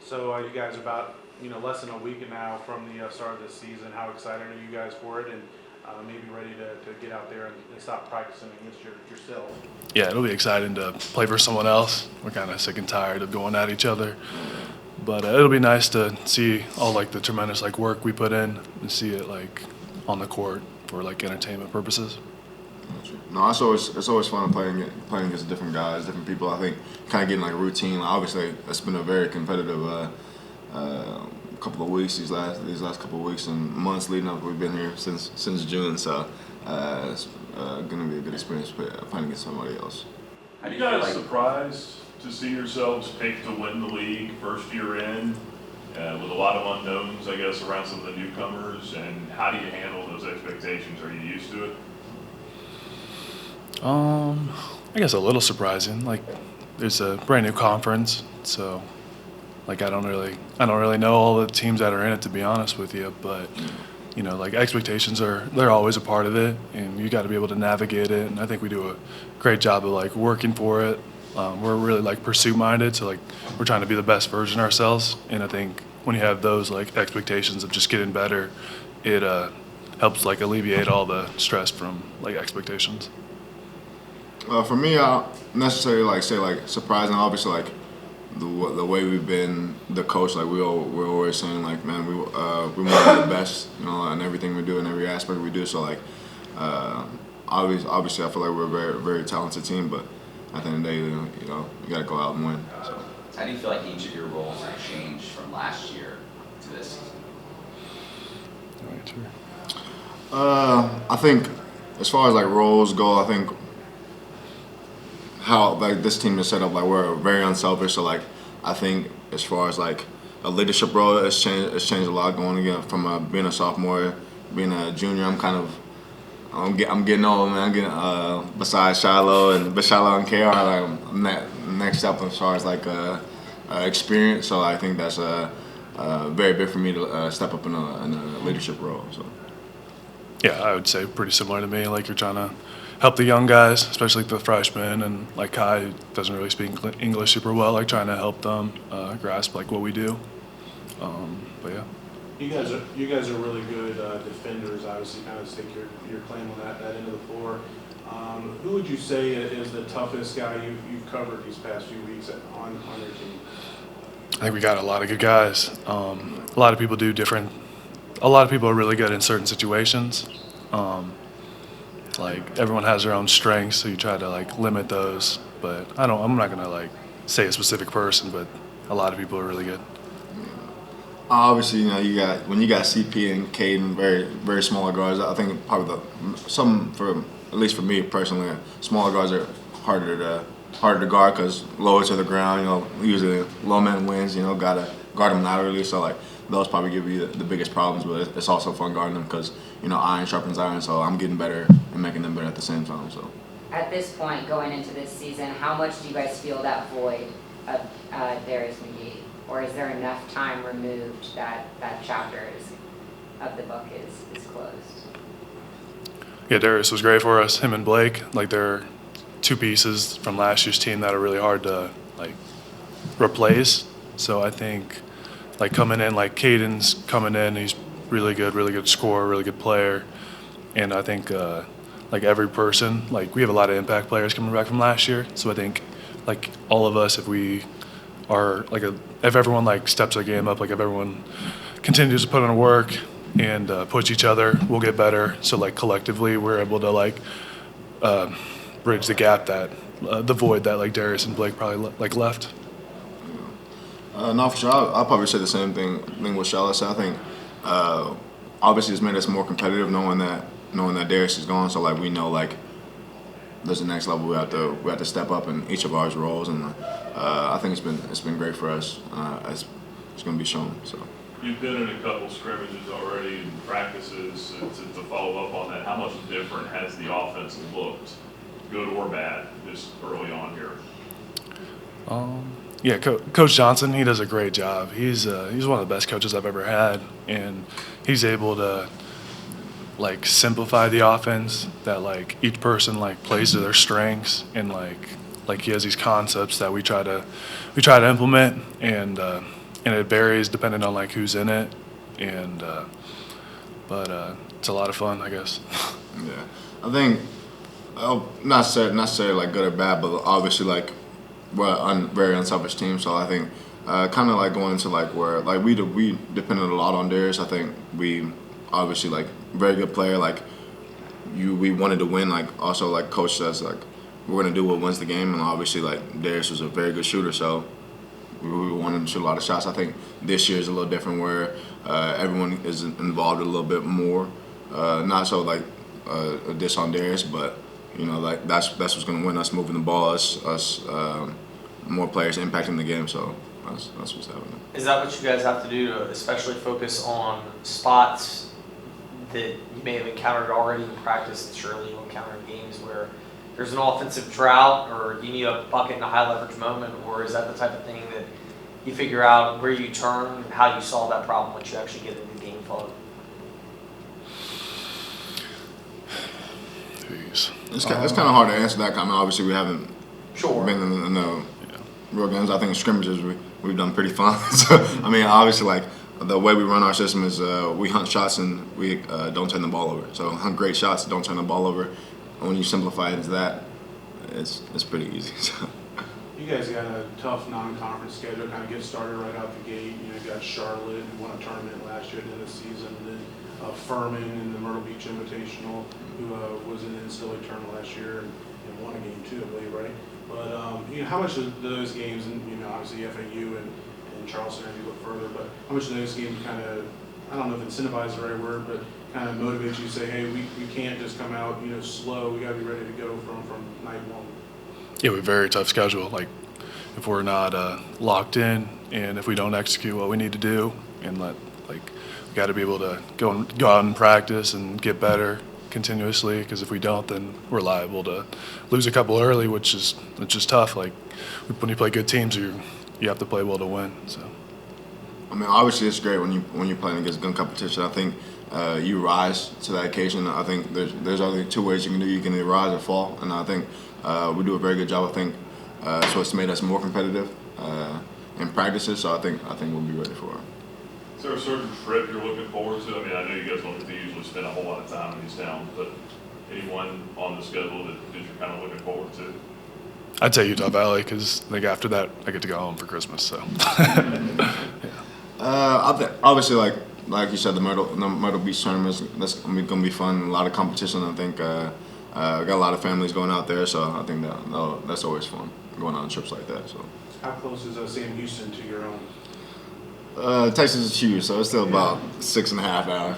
So you guys are about less than a week now from the start of this season. How excited are you guys for it, and maybe ready to get out there and stop practicing against yourselves? Yeah, it'll be exciting to play for someone else. We're kind of sick and tired of going at each other, but it'll be nice to see all like the tremendous like work we put in and see it like on the court for like entertainment purposes. No, it's always fun playing against different guys, different people. I think kind of getting like a routine. Obviously, it's been a very competitive couple of weeks these last couple of weeks and months leading up. We've been here since June, so it's gonna be a good experience playing against somebody else. Are you guys surprised to see yourselves picked to win the league first year in, with a lot of unknowns, I guess, around some of the newcomers? And how do you handle those expectations? Are you used to it? I guess a little surprising. Like, there's a brand new conference, so like I don't really know all the teams that are in it, to be honest with you. But like expectations they're always a part of it, and you got to be able to navigate it. And I think we do a great job of like working for it. We're really like pursuit minded, so like we're trying to be the best version of ourselves. And I think when you have those like expectations of just getting better, it helps like alleviate all the stress from like expectations. For me, I don't necessarily like say like surprising. Obviously, like the way we've been, the coach, like we're always saying like, man, we want to be the best, in everything we do, in every aspect we do. So like, obviously, I feel like we're a very very talented team, but at the end of the day, you got to go out and win. So. How do you feel like each of your roles have changed from last year to this season? I think as far as like roles go, I think how like this team is set up, like we're very unselfish. So like I think as far as like a leadership role, it's changed a lot going again from being a sophomore, being a junior. I'm getting old, man. I'm getting besides Shiloh and KR, like I'm next up as far as like experience. So I think that's very big for me to step up in a leadership role. So. Yeah, I would say pretty similar to me. Like you're trying to help the young guys, especially the freshmen, and like Kai, who doesn't really speak English super well, like trying to help them grasp like what we do. But yeah. You guys are really good defenders. Obviously, kind of stake your claim on that end of the floor. Who would you say is the toughest guy you've covered these past few weeks on your team? I think we got a lot of good guys. A lot of people do different. A lot of people are really good in certain situations. Like everyone has their own strengths, so you try to like limit those. But I'm not gonna like say a specific person, but a lot of people are really good. Obviously, when you got CP and Caden, very very smaller guards. I think probably at least for me personally, smaller guards are harder to guard because lower to the ground. Usually low man wins. Gotta guard them laterally. So like those probably give you the biggest problems. But it's also fun guarding them because iron sharpens iron. So I'm getting better and making them better at the same time. So. At this point, going into this season, how much do you guys feel that void of Darius MGE? Or is there enough time removed that chapter of the book is closed? Yeah, Darius was great for us. Him and Blake, like they're two pieces from last year's team that are really hard to like replace. So I think like coming in, like Caden's coming in, he's really good scorer, really good player, and I think like every person, like we have a lot of impact players coming back from last year. So I think like all of us, if we are like if everyone like steps their game up, like if everyone continues to put in work and push each other, we'll get better. So like collectively, we're able to like bridge the gap that the void that like Darius and Blake probably like left. No, for sure. I'll probably say the same thing with Shiloh. So I think obviously it's made us more competitive knowing that Darius is gone. So like we know like there's the next level we have to step up in each of our roles, and I think it's been great for us. It's going to be shown. So. You've been in a couple scrimmages already and practices. To follow up on that, how much different has the offense looked, good or bad, just early on here? Yeah, Coach Johnson, he does a great job. He's one of the best coaches I've ever had, and he's able to like simplify the offense that like each person like plays to their strengths, and like he has these concepts that we try to implement, and and it varies depending on like who's in it, and but it's a lot of fun, I guess. Yeah, I think not necessarily like good or bad, but obviously like we're a very unselfish team. So I think kind of like going into like where like we depended a lot on Darius. I think we obviously like very good player. Like we wanted to win. Like also like coach says like we're gonna do what wins the game, and obviously like Darius was a very good shooter. So we wanted to shoot a lot of shots. I think this year is a little different where everyone is involved a little bit more. Not so like a diss on Darius, but you know like that's what's going to win us moving the ball, us more players impacting the game. So that's what's happening. Is that what you guys have to do to especially focus on spots that you may have encountered already in practice and surely you'll encounter in games where there's an offensive drought or you need a bucket in a high leverage moment, or is that the type of thing that you figure out where you turn and how you solve that problem once you actually get into the game flow? Jeez. It's kind of hard to answer that. Kind of obviously we haven't Sure. been in the real games. I think scrimmages we've done pretty fine. So I mean obviously like the way we run our system is we hunt shots and we don't turn the ball over. So hunt great shots, don't turn the ball over. And when you simplify it into that, it's pretty easy. So. You guys got a tough non-conference schedule, kind of get started right out the gate. You know, you got Charlotte, who won a tournament last year at the end of the season, and then Furman in the Myrtle Beach Invitational, who was in the NCAA tournament last year and won a game too, I believe, right? But you know, how much of those games, and you know, obviously FAU and Charleston as you look further, but how much of those games kind of, I don't know if incentivize is the right word, but kind of motivates you to say, hey, we can't just come out, you know, slow. We got to be ready to go from night one. Yeah, we have a very tough schedule. Like, if we're not locked in, and if we don't execute what we need to do, and we got to be able to go out and practice and get better continuously. Because if we don't, then we're liable to lose a couple early, which is tough. Like when you play good teams, you have to play well to win. So. I mean, obviously it's great when you're playing against good competition. I think you rise to that occasion. I think there's only two ways you can do. You can either rise or fall, and I think we do a very good job. I think so it's made us more competitive in practices. So I think we'll be ready for it. Is there a certain trip you're looking forward to? I mean, I know you guys don't get to usually spend a whole lot of time in these towns, but anyone on the schedule that you're kind of looking forward to? I'd say Utah Valley because after that I get to go home for Christmas. So. Yeah. I think obviously like you said, the Myrtle Beach tournament that's going to be fun. A lot of competition. I think got a lot of families going out there, so I think that's always fun going on trips like that. So. How close is Sam Houston to your own? Texas is huge, so it's still about 6.5 hours.